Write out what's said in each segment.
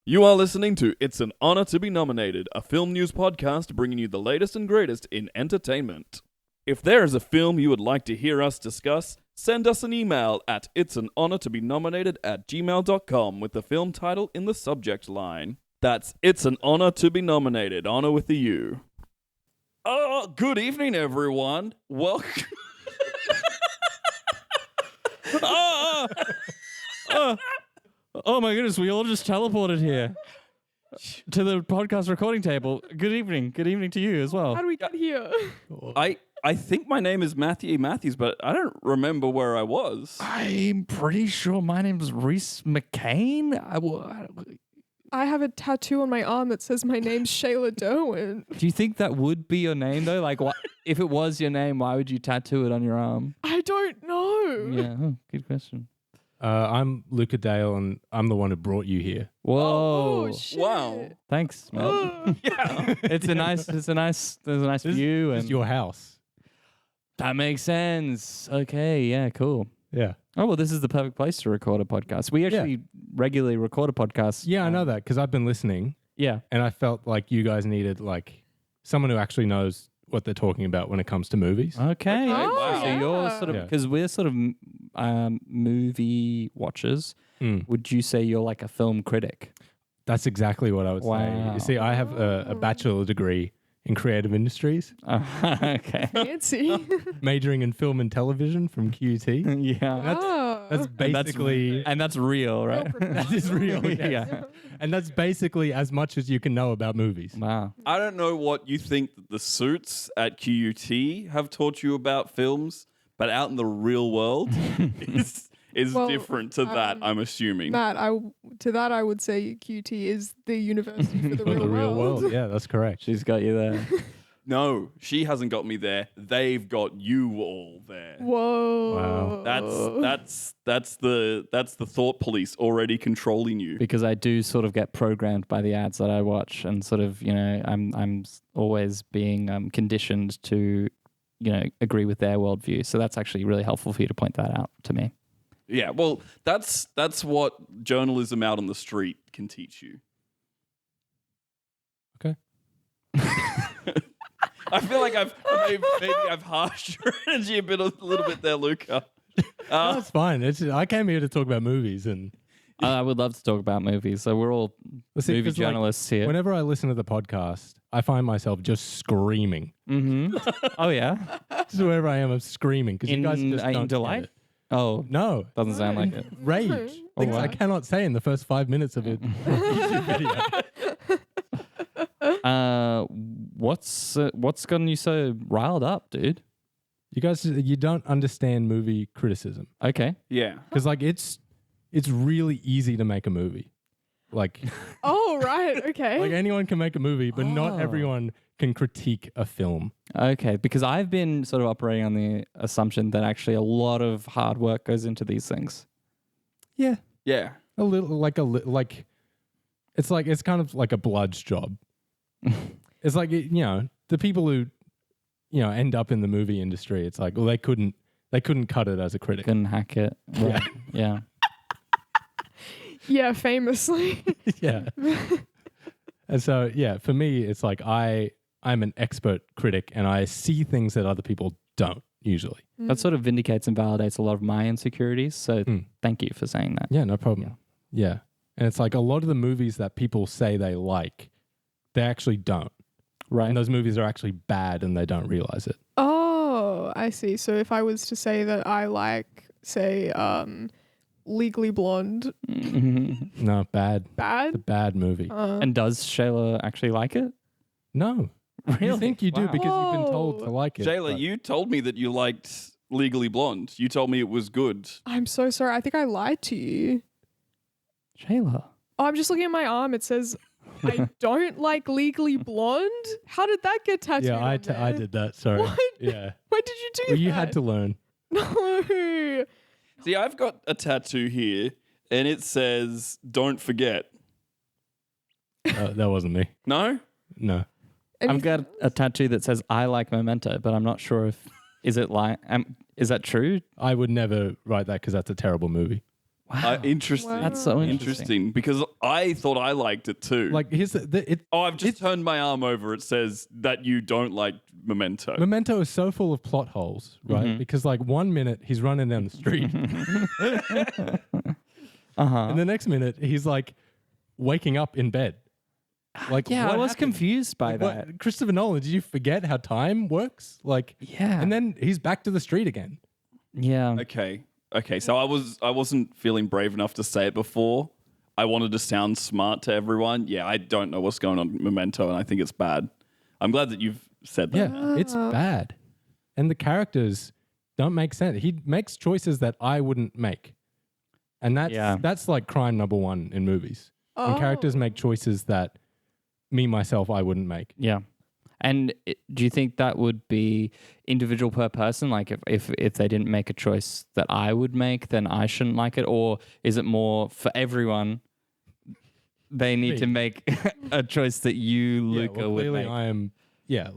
You are listening to It's an Honor to be Nominated, a film news podcast bringing you the latest and greatest in entertainment. If there is a film you would like to hear us discuss, send us an email at itsanonortobenominated@gmail.com with the film title in the subject line. That's It's an Honor to be Nominated, honor with the U. Good evening, everyone. Welcome. Oh my goodness, we all just teleported here to the podcast recording table. Good evening. Good evening to you as well. How do we get here? I think my name is Matthew Matthews, but I don't remember where I was. I'm pretty sure my name's Rhys McCain. I have a tattoo on my arm that says my name's Shayla Derwent. Do you think that would be your name though? Like, if it was your name, why would you tattoo it on your arm? I don't know. Yeah, good question. I'm Luka Dale, and I'm the one who brought you here. Whoa! Oh, shit. Wow. Thanks, man. Yeah. There's a nice view, It's and your house. that makes sense. Okay, yeah, cool. Yeah. Oh, well, this is the perfect place to record a podcast. We actually regularly record a podcast. Yeah, I know that because I've been listening, Yeah. and I felt like you guys needed like someone who actually knows what they're talking about when it comes to movies. Okay. wow. So you're Yeah. sort of, Yeah. because we're sort of movie watchers. Mm. Would you say you're like a film critic? That's exactly what I would say. Wow. You see, I have a bachelor degree in creative industries, Okay. Fancy. majoring in film and television from QT. Yeah. That's basically, And that's real, right? that is real. Yeah. Yeah. And that's basically as much as you can know about movies. Wow. I don't know what you think that the suits at QUT have taught you about films, but out in the real world is Well, different to that, I'm assuming. Matt, I would say QT is the university for the For real the real world. world. Yeah, that's correct. She's got you there. No, she hasn't got me there. They've got you all there. Whoa. Wow. That's the thought police already controlling you. Because I do sort of get programmed by the ads that I watch, and sort of, I'm always being conditioned to, agree with their worldview. So that's actually really helpful for you to point that out to me. Yeah, well, that's what journalism out on the street can teach you. Okay. I feel like maybe I've harshed your energy a little bit there, Luca. That's fine. I came here to talk about movies, and I would love to talk about movies. So we're all See, movie 'cause, like, journalists here. whenever I listen to the podcast, I find myself just screaming. Mm-hmm. Oh, yeah? Just wherever I am, I'm screaming because you guys just don't in get delight? it. Oh, No, doesn't sound like it. rage. Oh, Things wow. I cannot say in the first 5 minutes of a YouTube video. What's gotten you so riled up, dude? You guys, you don't understand movie criticism Okay. Yeah. because like it's really easy to make a movie. Like Oh, right. Okay. like anyone can make a movie, but Oh. not everyone can critique a film. Okay, because I've been sort of operating on the assumption that actually a lot of hard work goes into these things. Yeah, Yeah. a little like it's kind of like a bludge job. It's like the people who end up in the movie industry. It's like, well, they couldn't cut it as a critic. Couldn't hack it. Right. Yeah. Yeah, famously. Yeah. And so for me, it's like I'm an expert critic, and I see things that other people don't usually. That sort of vindicates and validates a lot of my insecurities. So thank you for saying that. Yeah, no problem. Yeah. And it's like a lot of the movies that people say they like, they actually don't. Right. And those movies are actually bad and they don't realize it. Oh, I see. So if I was to say that I like, say, Legally Blonde, No, bad. It's a bad? bad movie. And does Shayla actually like it? No. You Really? think you do Wow. because you've been told to Whoa. like it. Shayla, but- you told me that you liked Legally Blonde. You told me it was good. I'm so sorry. I think I lied to you. Shayla. Oh, I'm just looking at my arm. It says, I don't like Legally Blonde. How did that get tattooed? Yeah, on I there? did that. Sorry. What? Yeah. When did you do Well, that? you had to learn. No. See, I've got a tattoo here, and it says, "Don't forget." That wasn't me. No? No. I've got a tattoo that says I like Memento, but I'm not sure if is that true? I would never write that because that's a terrible movie. Wow. Interesting. Wow. That's so Interesting because I thought I liked it too. Like here's I've just turned my arm over. It says that you don't like Memento. Memento is so full of plot holes, right? Because like 1 minute he's running down the street, and the next minute he's like waking up in bed. Like Yeah, what I was happened? confused by Like, that. what, Christopher Nolan, did you forget how time works? Like, Yeah. and then he's back to the street again. Yeah. Okay. So I wasn't feeling brave enough to say it before. I wanted to sound smart to everyone. Yeah, I don't know what's going on with Memento, and I think it's bad. I'm glad that you've said that. Yeah, it's bad, and the characters don't make sense. He makes choices that I wouldn't make, and that's like crime number one in movies. When characters make choices that myself, I wouldn't make. Yeah. And do you think that would be individual per person? Like if they didn't make a choice that I would make, then I shouldn't like it? Or is it more for everyone? They need to make a choice that you, Luca, would clearly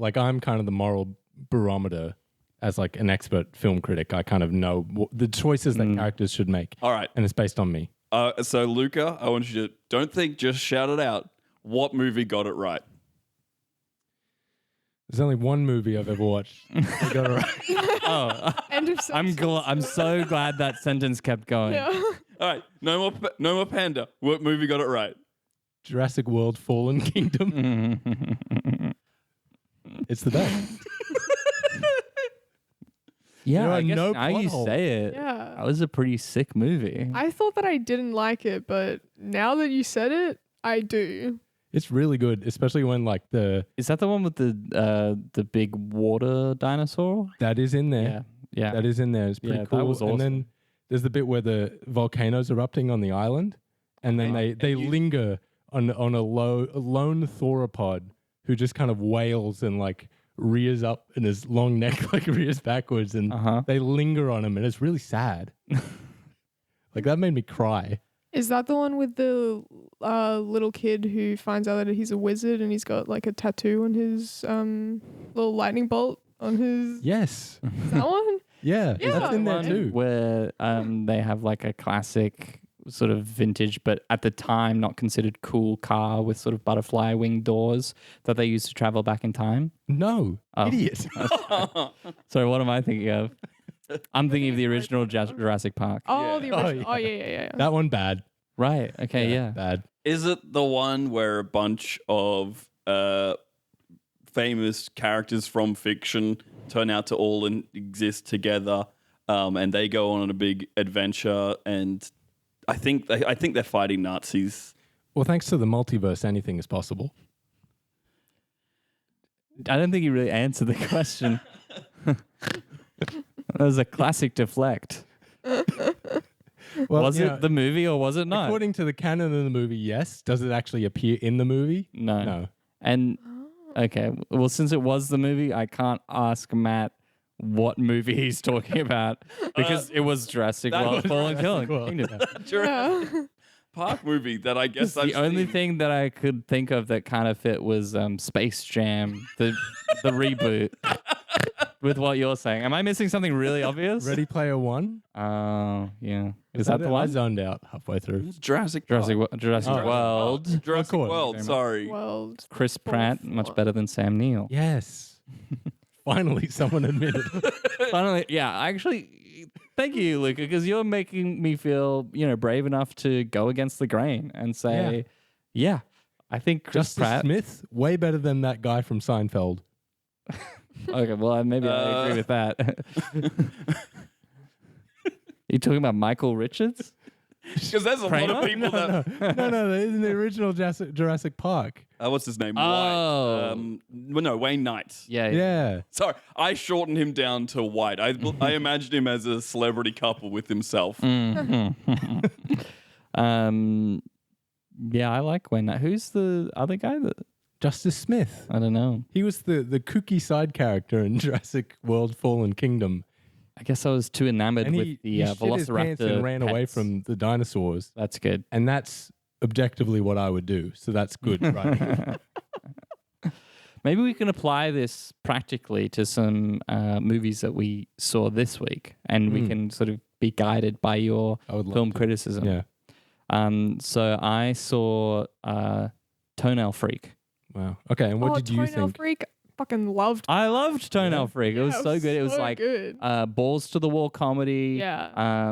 make. I'm kind of the moral barometer as like an expert film critic. I kind of know the choices that characters should make. All right. And it's based on me. So Luca, I want you to don't think, just shout it out. What movie got it right? There's only one movie I've ever watched. I got it right. Oh, End of sentence. I'm so glad that sentence kept going. Yeah. All right, no more panda. What movie got it right? Jurassic World Fallen Kingdom. It's the best. Yeah, There I are guess no now plot you holes. say it. Yeah. That was a pretty sick movie. I thought that I didn't like it, but now that you said it, I do. It's really good, especially when like Is that the one with the big water dinosaur? that is in there. Yeah. That is in there. It's pretty Yeah, cool. that was And then awesome. there's the bit where the volcano's erupting on the island, and then they linger on a lone theropod who just kind of wails and like rears up in his long neck, like rears backwards, and they linger on him, and it's really sad. Like that made me cry. Is that the one with the little kid who finds out that he's a wizard and he's got like a tattoo on his little lightning bolt on his... Yes. Is that one? Yeah, Yeah. that's in there One too. where they have like a classic sort of vintage, but at the time not considered cool car with sort of butterfly wing doors that they used to travel back in time. No, Oh. idiot. Sorry, what am I thinking of? I'm thinking of the original Jurassic Park. Oh, Yeah. the Oh, original. Oh, yeah. yeah. That one bad. Right. Okay. Yeah. Bad. Is it the one where a bunch of famous characters from fiction turn out to all exist together, and they go on a big adventure? And I think they're fighting Nazis. Well, thanks to the multiverse, anything is possible. I don't think you really answered the question. That was a classic deflect. Well, Was you it know, the movie or was it not? according to the canon of the movie, yes. Does it actually appear in the movie? No. No. And okay, well, since it was the movie, I can't ask Matt what movie he's talking about because it was Jurassic that World: was Fallen Jurassic World. Kingdom. Jurassic Yeah. Park movie that I guess I've The only seen. thing that I could think of that kind of fit was Space Jam, the reboot. With what you're saying, am I missing something really obvious? Ready Player One? Oh, yeah. Is that the I one? zoned out halfway through. It's Jurassic Jurassic Park. World. Jurassic Of course. World. Sorry. World. Chris Pratt, much better than Sam Neill. Yes. Finally, someone admitted. Finally, yeah. Actually, thank you, Luca, because you're making me feel, brave enough to go against the grain and say, yeah, I think Chris Justice Pratt. Smith, way better than that guy from Seinfeld. Okay, well, maybe I agree with that. You talking about Michael Richards? Because there's a lot Kramer? of people that. No, in the original Jurassic Park. What's his name? Oh. White. Well, no, Wayne Knight. Yeah. Yeah. Sorry, I shortened him down to White. I imagined him as a celebrity couple with himself. Yeah, I like Wayne Knight. Who's the other guy? Justice Smith. I don't know. He was the kooky side character in Jurassic World Fallen Kingdom. I guess I was too enamored And with he the shit his pants Velociraptor and ran away pets. from the dinosaurs. That's good. And that's objectively what I would do. So that's good, right? Maybe we can apply this practically to some movies that we saw this week, and we can sort of be guided by your I would love film to. criticism. Yeah. So I saw Toenail Freak. Wow. Okay. And what did you Toenail think? Freak, fucking loved. I loved Toenail Freak. It was Yeah, so good. It was so like good. balls to the wall comedy. Yeah.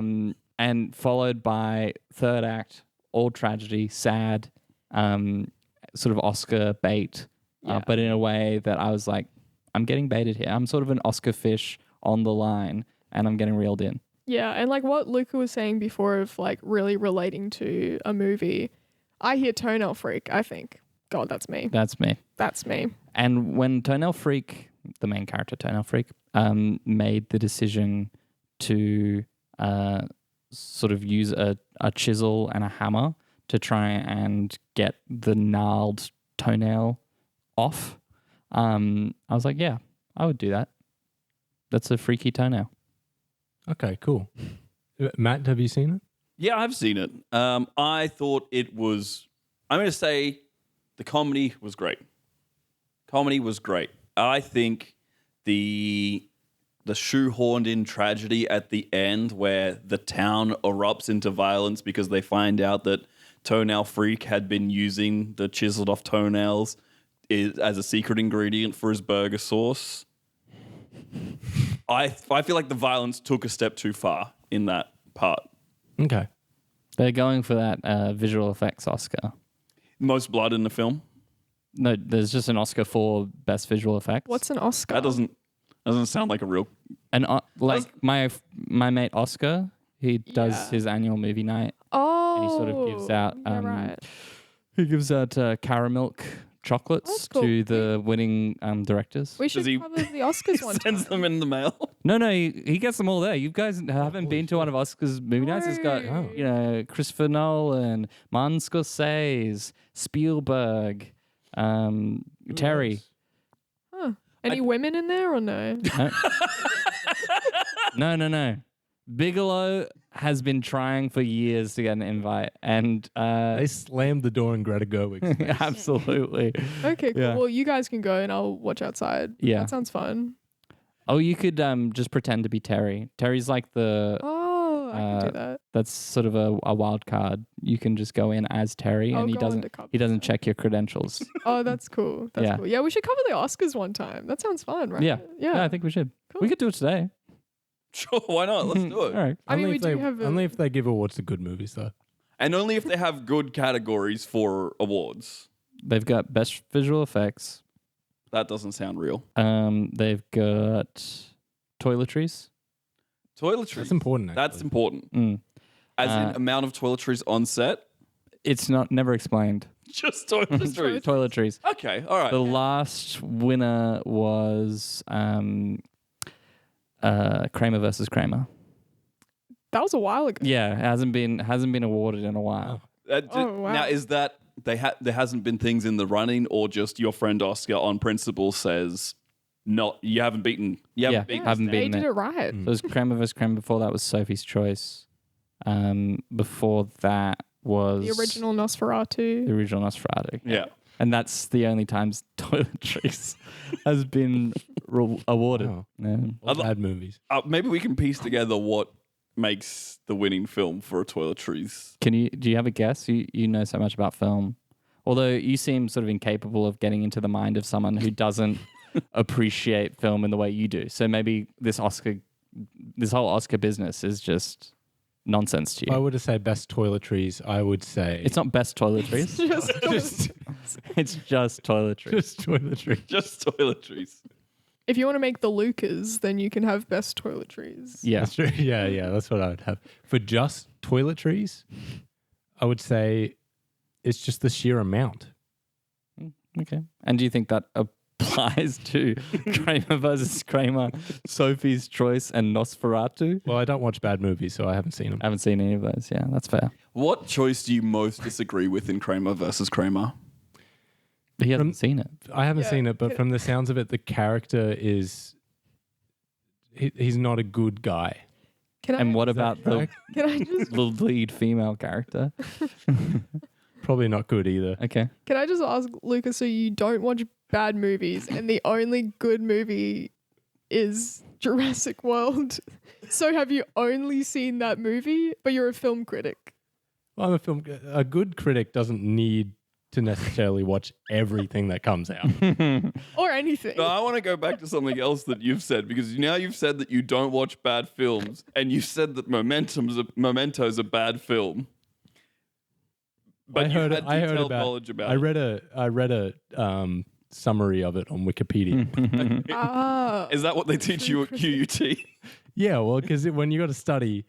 And followed by third act, all tragedy, sad, sort of Oscar bait, Yeah. but in a way that I was like, I'm getting baited here. I'm sort of an Oscar fish on the line, and I'm getting reeled in. Yeah, and like what Luka was saying before of like really relating to a movie, I hear Toenail Freak, I think, God, that's me. That's me. That's me. And when Toenail Freak, the main character Toenail Freak, made the decision to sort of use a chisel and a hammer to try and get the gnarled toenail off, I was like, yeah, I would do that. That's a freaky toenail. Okay, cool. Matt, have you seen it? Yeah, I've seen it. I thought it was. I'm going to say the comedy was great. Comedy was great. I think the shoehorned in tragedy at the end, where the town erupts into violence because they find out that Toenail Freak had been using the chiseled off toenails as a secret ingredient for his burger sauce. I feel like the violence took a step too far in that part. Okay. They're going for that visual effects Oscar. Most blood in the film. No, there's just an Oscar for best visual effects. What's an Oscar? That doesn't sound like a real. And like my mate Oscar, he does Yeah. his annual movie night. Oh. And he sort of gives out yeah, right. he gives out caramilk chocolates That's cool. to the winning directors. We should he- cover the Oscars one Sends time. them in the mail. No, he gets them all there. You guys haven't been to one of Oscar's movie nights. It's got No. you know Christopher Nolan, Martin Scorsese, Spielberg, Terry. Huh. Any women in there or no? No. Bigelow has been trying for years to get an invite, and They slammed the door in Greta Gerwig's face. absolutely. Okay, cool. Yeah. Well, you guys can go and I'll watch outside. Yeah. That sounds fun. Oh, you could just pretend to be Terry. Terry's like the Oh, I can do that. that's sort of a wild card. You can just go in as Terry, I'll and he go doesn't undercover. check your credentials. Oh, that's cool. That's Yeah. cool. Yeah, we should cover the Oscars one time. That sounds fun, right? Yeah. Yeah. I think we should. Cool. We could do it today. Sure, why not? Let's do it. All right. I mean, Only we if do they- have only if they give awards to good movies, though. And only if they have good categories for awards. They've got best visual effects. That doesn't sound real. They've got toiletries. Toiletries. That's important. That's actually. important. Mm. As in Uh, amount of toiletries on set. It's never explained. Just toiletries. Toiletries. Okay, all right. The last winner was Kramer versus Kramer. That was a while ago. Yeah, it hasn't been awarded in a while. Oh, wow. Now, is that there hasn't been things in the running, or just your friend Oscar on principle says, not you haven't beaten. You haven't Yeah. beaten. Haven't this They thing. beaten did it. it right. So it was Kramer versus Kramer. Before that was Sophie's Choice. Before that was The original Nosferatu. The original Nosferatu. Yeah. And that's the only times toiletries has been awarded. Wow. Yeah. All bad movies. Maybe we can piece together what makes the winning film for a toiletries. Do you have a guess? You know so much about film. Although you seem sort of incapable of getting into the mind of someone who doesn't appreciate film in the way you do. So maybe this whole Oscar business is just nonsense to If I you. were to say best toiletries, I would say It's not best toiletries. Just- It's just toiletries. just toiletries. Just toiletries. if you want to make the Lucas, then you can have best toiletries. Yeah. That's true. Yeah, that's what I would have. For just toiletries, I would say it's just the sheer amount. Okay. And do you think that applies to Kramer versus Kramer, Sophie's Choice, and Nosferatu? Well, I don't watch bad movies, so I haven't seen them. I haven't seen any of those. Yeah, that's fair. What choice do you most disagree with in Kramer versus Kramer? He hasn't seen it. I haven't Yeah, seen it, but from the sounds of it, the character is he's not a good guy. Can I, And what about the correct? can I just lead female character? Probably not good either. Okay. can I just ask Lucas, so you don't watch bad movies and the only good movie is Jurassic World. So have you only seen that movie, but you're a film critic? Well, a good critic doesn't need to necessarily watch everything that comes out. Or anything. No, I want to go back to something else that you've said, because now you've said that you don't watch bad films, and you said that Memento's a bad film. But you had detailed knowledge about it. I read a summary of it on Wikipedia. Ah. Is that what they teach you at QUT? Yeah, well, because when you got to study,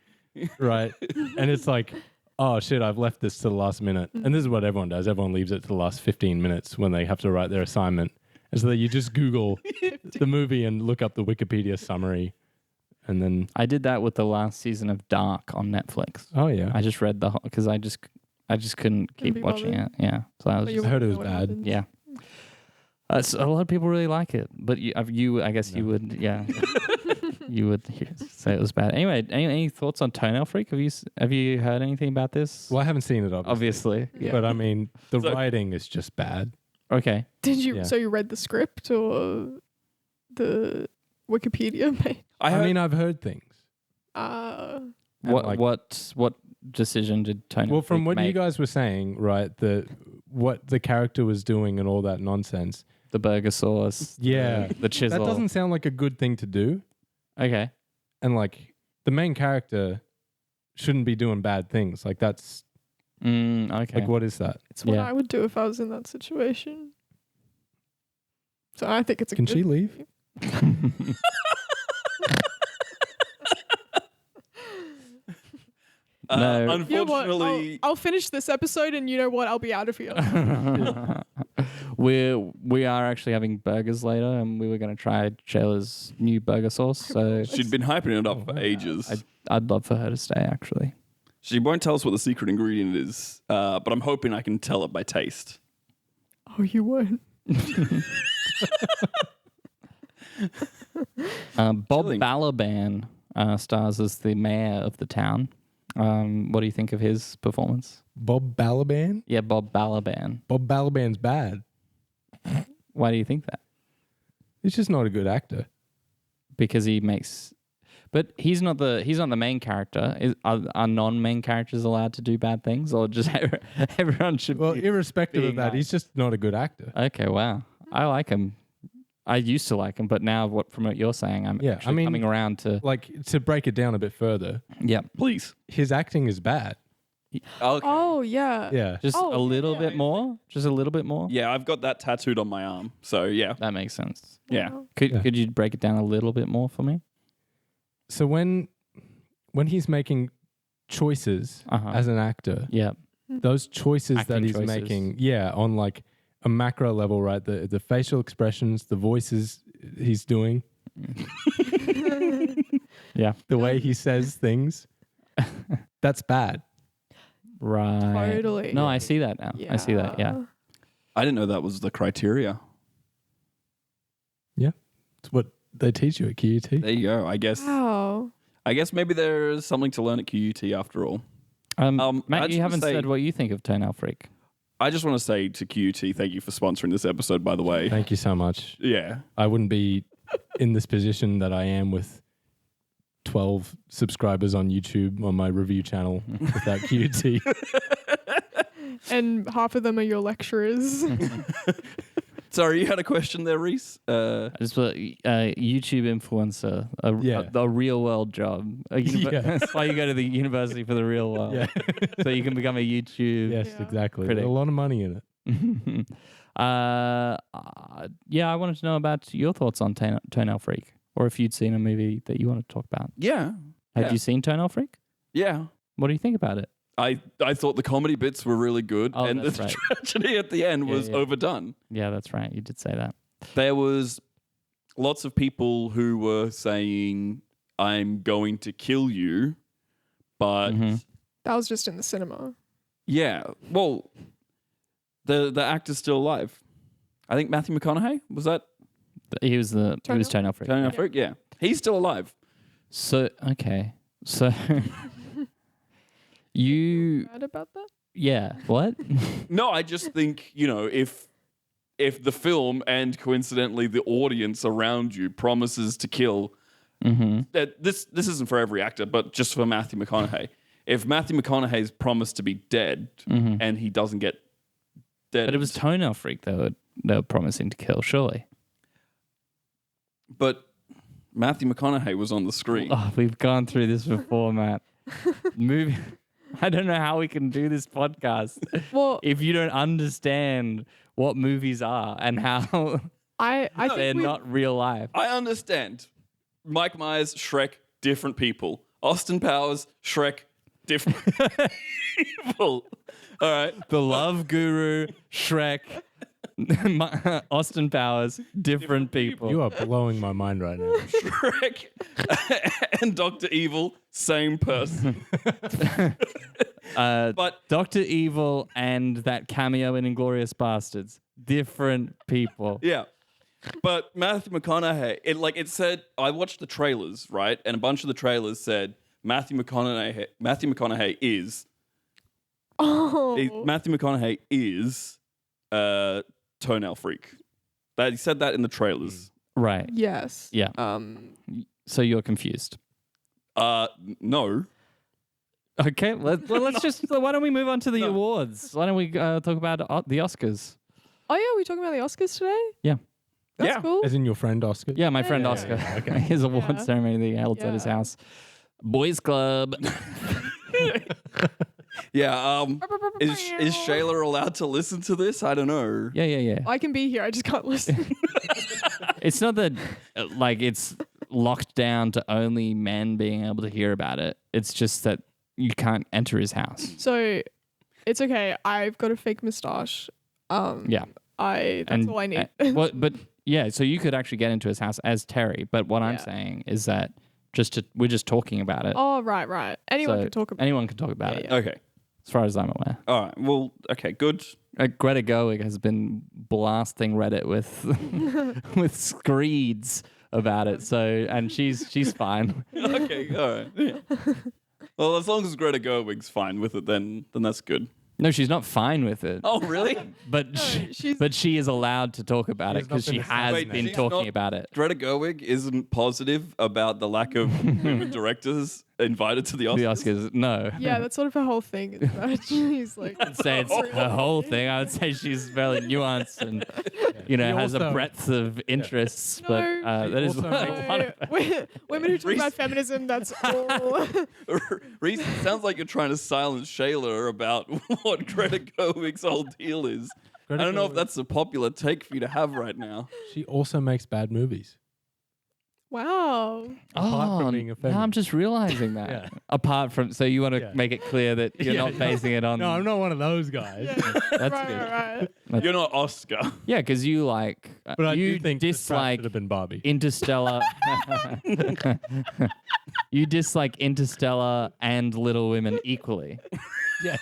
right, and it's like, oh shit, I've left this to the last minute, and this is what everyone does. Everyone leaves it to the last 15 minutes when they have to write their assignment, and so that you just Google the movie and look up the Wikipedia summary, and then I did that with the last season of Dark on Netflix. oh yeah, I just read the whole because I just couldn't keep be watching bothered. it. Yeah, so I was But just, you I heard it wouldn't was know what bad. happens. yeah. So a lot of people really like it, but you I guess you would, yeah, you would say it was bad. Anyway, any thoughts on Toenail Freak? Have you heard anything about this? Well, I haven't seen it obviously, Obviously, yeah. but I mean the So- writing is just bad. Okay. Did you? Yeah. So you read the script or the Wikipedia page? I mean, I've heard things. And What decision did Toenail Well, from Freak what make? you guys were saying, right, what the character was doing and all that nonsense. The burger sauce, Yeah. the chisel. That doesn't sound like a good thing to do. Okay. And like the main character shouldn't be doing bad things. Like that's Okay. like, what is that? It's what Yeah. I would do if I was in that situation. So I think it's a Can good she leave? No. You know what? Unfortunately, I'll finish this episode, and you know what? I'll be out of here. we are actually having burgers later, and we were going to try Shayla's new burger sauce. So she'd been hyping it up for ages. I'd love for her to stay. Actually, She won't tell us what the secret ingredient is, but I'm hoping I can tell it by taste. Oh, you won't. Bob Chilling. Balaban stars as the mayor of the town. What do you think of his performance? Bob Balaban? Yeah, Bob Balaban. Bob Balaban's bad. Why do you think that? He's just not a good actor. Because he makes, but he's not the main character. Are non-main characters allowed to do bad things, or just everyone should? Well, be irrespective of being that, nice? he's just not a good actor. Okay, wow. I like him. I used to like him, but now from what you're saying, I'm Yeah, actually I mean- coming around to. Like, to break it down a bit further, Yeah, Please. his acting is bad. Okay. Oh yeah. Yeah. just Oh, a little yeah. bit more. Just a little bit more. Yeah, I've got that tattooed on my arm. So, yeah. That makes sense. Yeah. Wow. Could you break it down a little bit more for me? So when he's making choices Uh-huh. as an actor, Yeah. those choices that Acting he's choices. making, yeah, on like a macro level, right? The facial expressions, the voices he's doing, Yeah. the way he says things, that's bad. Right. Totally. No, I see that now. I see that. Yeah. I didn't know that was the criteria. It's what they teach you at QUT. There you go. I guess Wow. maybe there's something to learn at QUT after all. I Matt, just you wanna haven't say- said what you think of Toenail Freak. I just want to say to QUT, thank you for sponsoring this episode, by the way. Thank you so much. Yeah. I wouldn't be in this position that I am with 12 subscribers on YouTube on my review channel without QUT. And half of them are your lecturers. Sorry, you had a question there, Rhys? I just put YouTube influencer, a real world job. Yeah. That's why you go to the university for the real world. Yeah. So you can become a YouTube. Yes, Yeah. exactly. Critic. A lot of money in it. Yeah, I wanted to know about your thoughts on Toenail Freak, or if you'd seen a movie that you want to talk about. Yeah. Had Yeah. you seen Toenail Freak? Yeah. What do you think about it? I thought the comedy bits were really good, Oh, and the that's right. tragedy at the end Yeah, was yeah. overdone. Yeah, that's right. You did say that. There was lots of people who were saying, "I'm going to kill you," but Mhm. That was just in the cinema. yeah, well, the actor's still alive. I think Matthew McConaughey was that He was Toenail Freak. Toenail Freak? Yeah, he's still alive. So okay, so you Mad about that? yeah what? No, I just think if if the film and coincidentally the audience around you promises to kill, that this isn't for every actor, but just for Matthew McConaughey. If Matthew McConaughey's promised to be dead and he doesn't get dead, But it was Toenail Freak they were promising to kill, surely. But Matthew McConaughey was on the screen. Oh, we've gone through this before, Matt. Movie. I don't know how we can do this podcast Well, if you don't understand what movies are and how I they're think we not real life. I understand. Mike Myers, Shrek, different people. Austin Powers, Shrek, different people. All right. The Love Guru, Shrek, Austin Powers, different people. You are blowing my mind right now. Shrek and Dr. Evil, same person. But Dr. Evil and that cameo in Inglourious Bastards, different people. yeah. But Matthew McConaughey, it said, I watched the trailers, right? And a bunch of the trailers said Matthew McConaughey is Oh. Matthew McConaughey is Toenail Freak. He said that in the trailers. Right. Yes. Yeah. So you're confused. No. Okay, let's just. Why don't we move on to the awards? Why don't we talk about the Oscars? Oh yeah, we're talking about the Oscars today. Yeah, That's Yeah. cool. As in your friend Oscar? yeah. My friend Yeah. Oscar, Okay. his award Yeah. ceremony that he held at his Yeah. house. Boys Club. Yeah. Is Shayla allowed to listen to this? I don't know. Yeah. I can be here. I just can't listen. It's not that it's locked down to only men being able to hear about it. It's just that you can't enter his house. So it's okay. I've got a fake moustache. Yeah. That's all I need. But yeah, so you could actually get into his house as Terry. But what I'm Yeah. saying is that we're just talking about it. Oh right. Anyone So can talk about anyone can talk about Yeah, it, yeah. Okay. as far as I'm aware. All right. Well, okay, good. Greta Gerwig has been blasting Reddit with with screeds about it. So and she's fine. Okay, all right. Yeah. Well, as long as Greta Gerwig's fine with it, then that's good. No, she's not fine with it. Oh, really? But she's- she is allowed to talk about it She's not because she been has Wait, been she's talking not- about it. Greta Gerwig isn't positive about the lack of women directors invited to the Oscars. The Oscars, no. Yeah, that's sort of her whole thing. Is that she's like, I'd say it's her whole thing. I would say she's fairly nuanced and has a also- breadth of interests. But No. that is Also what I makes- want about it. women who talk Rhys- about feminism. That's all. Rhys, it sounds like you're trying to silence Shayla about what Greta Gerwig's whole deal is. Greta I don't know if Gerwig- that's a popular take for you to have right now. She also makes bad movies. Wow. Apart from being a now feminist. I'm just realizing that. Yeah. Apart from, so you want to Yeah. make it clear that you're Yeah, not yeah. basing it on. No, I'm not one of those guys. That's right, good. right. You're not Oscar. Yeah, because you like, But I you do think Chris Pratt dislike should have been Barbie. Interstellar. You dislike Interstellar and Little Women equally. Yeah.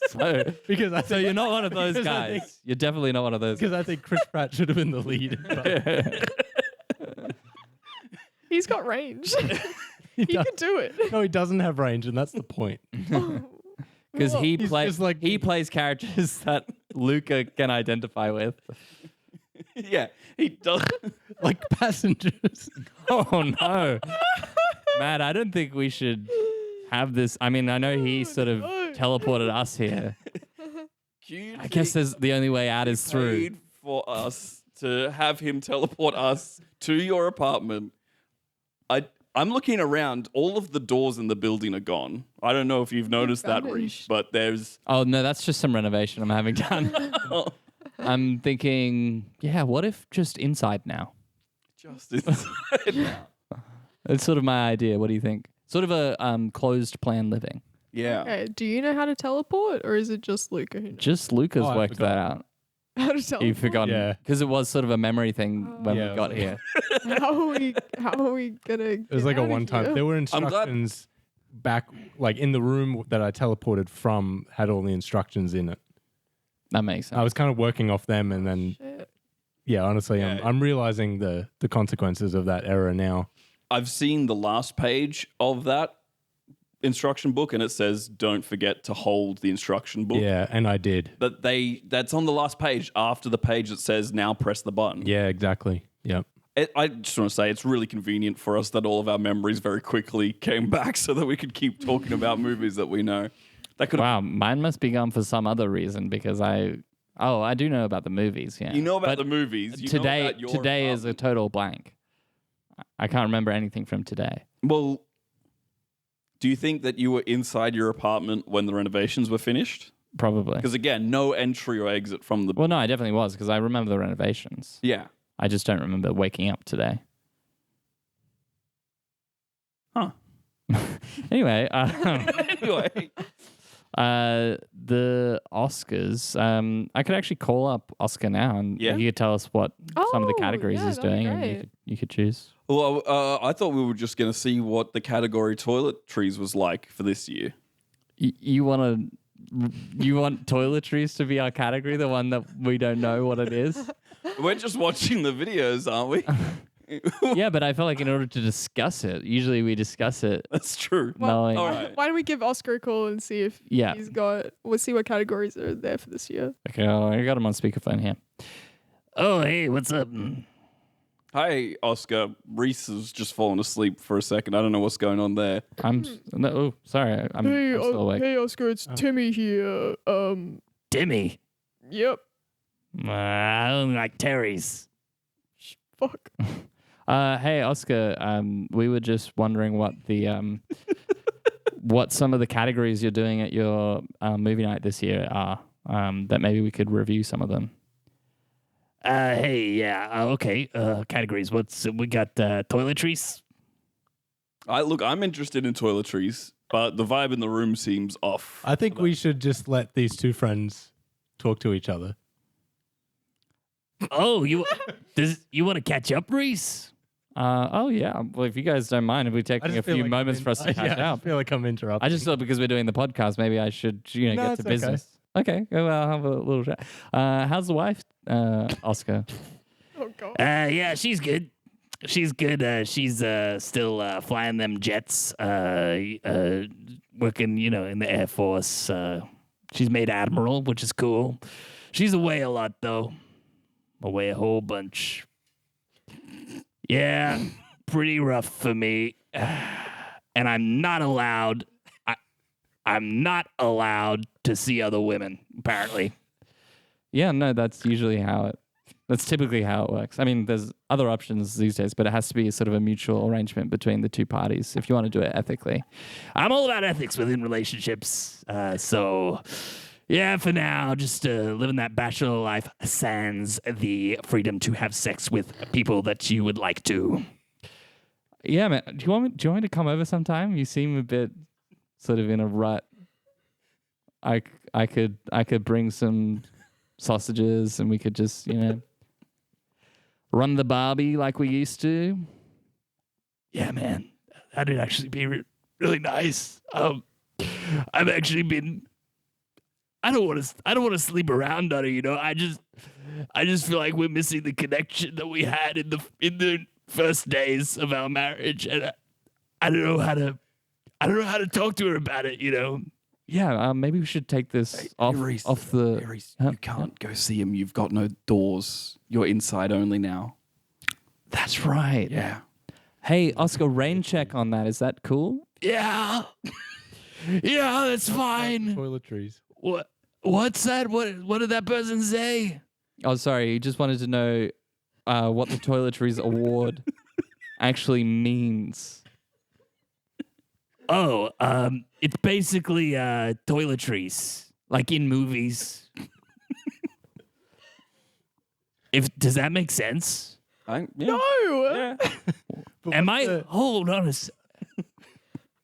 So, Because I so think, you're not one of those because I guys. think- You're definitely not one of those. because I think Chris Pratt should have been the lead. in Barbie. He's got range. He he does- could do it. No, he doesn't have range, and that's the point. Because he He's plays just like- he plays characters that Luca can identify with. Yeah, he does. Like Passengers. Oh no, Matt! I don't think we should have this. I mean, I know he sort of no. teleported us here. I guess there's the only way out is through. Paid for us to have him teleport us to your apartment. I'm looking around. All of the doors in the building are gone. I don't know if you've noticed that, Rhys, vanished. but there's Oh no, that's just some renovation I'm having done. I'm thinking, yeah, what if just inside now? just inside now. That's sort of my idea. What do you think? Sort of a closed plan living. Yeah. Okay, do you know how to teleport, or is it just Luca who knows Just Luca's Oh, I worked that forgot. out. how to teleport? You've forgotten. Yeah. Because it was sort of a memory thing when Yeah, we got it was here. How are we gonna? It was like a one-time. There were glad- instructions back, like in the room that I teleported from, had all the instructions in it. That makes sense. I was kind of working off them, and then yeah, honestly, Yeah. I'm realizing the consequences of that error now. I've seen the last page of that instruction book and it says, "Don't forget to hold the instruction book." Yeah, and I did. But that's on the last page after the page that says, "Now press the button." Yeah, exactly. Yep. I just want to say it's really convenient for us that all of our memories very quickly came back so that we could keep talking about movies that we know. That could Wow, mine must be gone for some other reason because I do know about the movies. Yeah, You know about But the movies. You know today about your today is a apartment. total blank. I can't remember anything from today. Well, do you think that you were inside your apartment when the renovations were finished? Probably. Because again, no entry or exit from the. Well, no, I definitely was because I remember the renovations. Yeah. I just don't remember waking up today. Huh. Anyway, Anyway. the Oscars. I could actually call up Oscar now, and Yeah? he could tell us what some of the Oh, categories yeah, he's that'd be doing, and great. you could choose. Well, I thought we were just going to see what the category toiletries was like for this year. You want toiletries to be our category, the one that we don't know what it is? We're just watching the videos, aren't we? Yeah, but I felt like in order to discuss it, usually we discuss it That's true. knowing. all right. Why don't we give Oscar a call and see if Yeah. we'll see what categories are there for this year. Okay, I got him on speakerphone here. Oh, hey, what's up? Hi, Oscar. Rhys has just fallen asleep for a second. I don't know what's going on there. Sorry, I'm still awake. Hey Oscar, it's Timmy here. Timmy. Yep. I don't like Terry's. Fuck. Hey, Oscar. We were just wondering what the what some of the categories you're doing at your movie night this year are. That maybe we could review some of them. Okay. Categories. We got toiletries. I'm interested in toiletries, but the vibe in the room seems off. I think we should just let these two friends talk to each other. Oh, you want to catch up, Rhys? Yeah. Well, if you guys don't mind, if we're taking a few moments for us to catch I up. feel like I'm interrupting. I just thought because we're doing the podcast, maybe I should, No, get it's to okay. business. Okay, well, I'll have a little chat. How's the wife, Oscar? Oh god. Yeah, she's good. She's good. She's still flying them jets, working, in the Air Force. She's made admiral, which is cool. She's away a lot, though. Away a whole bunch. Yeah, pretty rough for me. And I'm not allowed to see other women, apparently. Yeah, no, that's typically how it works. I mean, there's other options these days, but it has to be sort of a mutual arrangement between the two parties if you want to do it ethically. I'm all about ethics within relationships. So, yeah, for now, just living that bachelor life sans the freedom to have sex with people that you would like to. Yeah, man. Do you want me to come over sometime? You seem a bit sort of in a rut. I could bring some sausages and we could just, run the Barbie like we used to. Yeah, man, that'd actually be really nice. I've actually been. I don't want to sleep around on her. I just feel like we're missing the connection that we had in the first days of our marriage, and I don't know how to talk to her about it. Yeah, maybe we should take this off the. Rhys, Huh? you can't go see him. You've got no doors. You're inside only now. That's right. Yeah. Hey, Oscar, rain check on that. Is that cool? Yeah, yeah, that's fine. Toiletries. What's that? What did that person say? Oh, sorry. He just wanted to know what the Toiletries Award actually means. Oh, it's basically toiletries, like in movies. Does that make sense? Yeah. No. Yeah. Am I? Hold on a sec.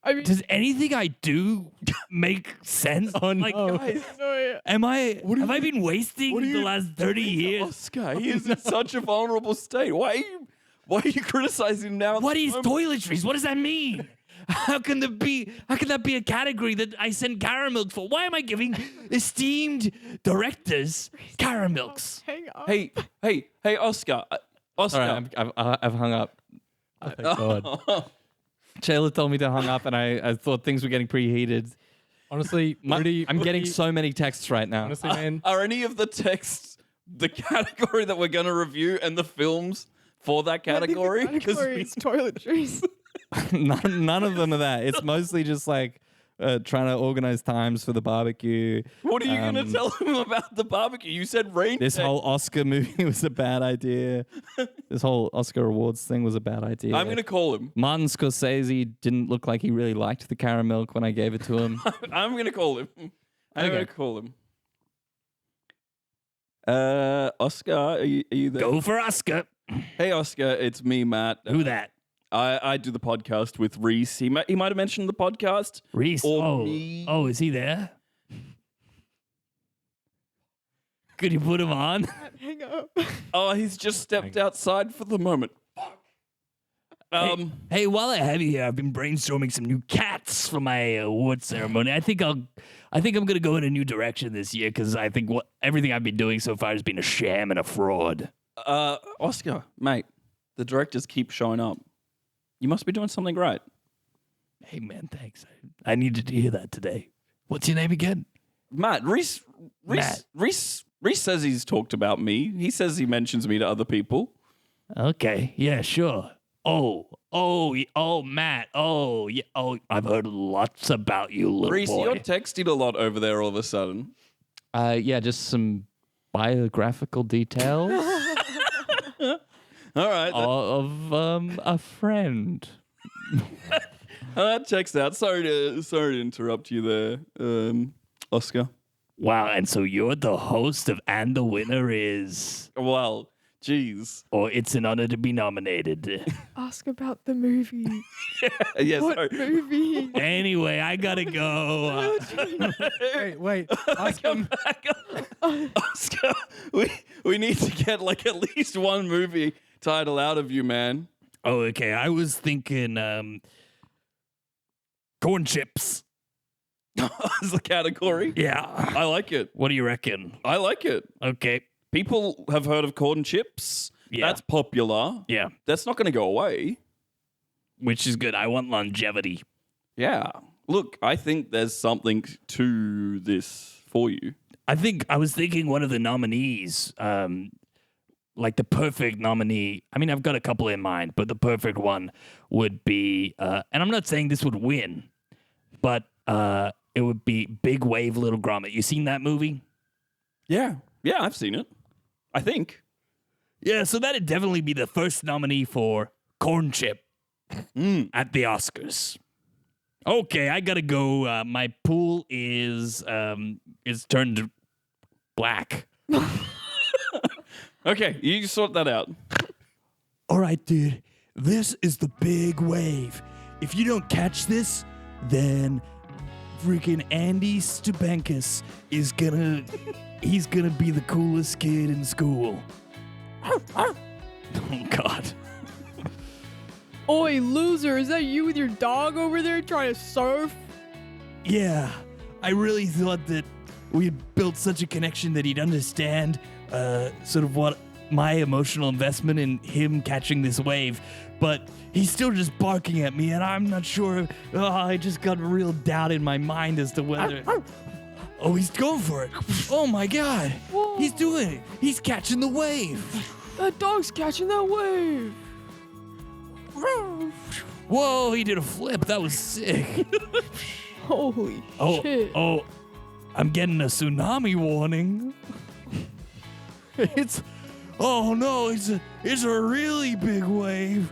I mean, Does anything I do make sense? Oh, no. no. Am I? What do Have you- I been wasting what do the you- last 30 years? Oscar, he is in such a vulnerable state. Why are you criticizing him now? What is toiletries? What does that mean? How can that be a category that I send caramel for? Why am I giving esteemed directors caramels? Hang on. Hey, Oscar. Oscar. All right, I've hung up. Thank God. Shayla told me to hang up, and I thought things were getting preheated. Honestly, I'm getting so many texts right now. honestly, man. Are any of the texts the category that we're going to review and the films for that category? I think the category is toiletries. none of them are that. It's mostly just like trying to organize times for the barbecue. What are you going to tell him about the barbecue? You said rain. This whole Oscar movie was a bad idea. This whole Oscar awards thing was a bad idea. I'm going to call him. Martin Scorsese didn't look like he really liked the caramel when I gave it to him. I'm going to call him. I'm Okay. going to call him. Oscar, are you there? Go for Oscar. Hey, Oscar, it's me, Matt. Who that? I do the podcast with Rhys. He might have mentioned the podcast. Rhys. Or me. Oh, is he there? Could you put him on? Hang up. Oh, he's just stepped outside for the moment. Hey, while I have you here, I've been brainstorming some new cats for my award ceremony. I think I'm gonna go in a new direction this year because I think everything I've been doing so far has been a sham and a fraud. Oscar, mate, the directors keep showing up. You must be doing something right. Hey, man, thanks. I needed to hear that today. What's your name again? Matt, Rhys says he's talked about me. He says he mentions me to other people. Okay, yeah, sure. Oh, Matt. Oh, yeah. Oh, I've heard lots about you, little Rhys, boy. you're texting a lot over there all of a sudden. Yeah, just some biographical details All right. of a friend. That checks out. Sorry to interrupt you there, Oscar. Wow, and so you're the host of And the Winner Is... Well, geez. Or It's an Honor to Be Nominated. Ask about the movie. Yes. What movie? Anyway, I gotta go. Wait. Oscar, Oscar, we need to get like at least one movie title out of you, man. Oh, okay. I was thinking corn chips. As the category. Yeah. I like it. What do you reckon? I like it. Okay. People have heard of corn chips. Yeah. That's popular. Yeah. That's not going to go away. Which is good. I want longevity. Yeah. Look, I think there's something to this for you. I was thinking one of the nominees, like the perfect nominee. I mean, I've got a couple in mind, but the perfect one would be, and I'm not saying this would win, but it would be Big Wave, Little Gromit. You seen that movie? Yeah. Yeah, I've seen it. I think. Yeah, so that'd definitely be the first nominee for corn chip at the Oscars. Okay, I gotta go. My pool is turned black. Okay, you sort that out. All right, dude. This is the big wave. If you don't catch this, then freaking Andy Stubenkus is he's gonna be the coolest kid in school. Oh God. Oi, loser, is that you with your dog over there trying to surf? Yeah, I really thought that we had built such a connection that he'd understand sort of what my emotional investment in him catching this wave, but he's still just barking at me, and I'm not sure. I just got real doubt in my mind as to whether. Oh, he's going for it. Oh my God. Whoa. He's doing it. He's catching the wave. That dog's catching that wave. Whoa, he did a flip. That was sick. Holy shit. Oh, I'm getting a tsunami warning. Oh no, it's a really big wave.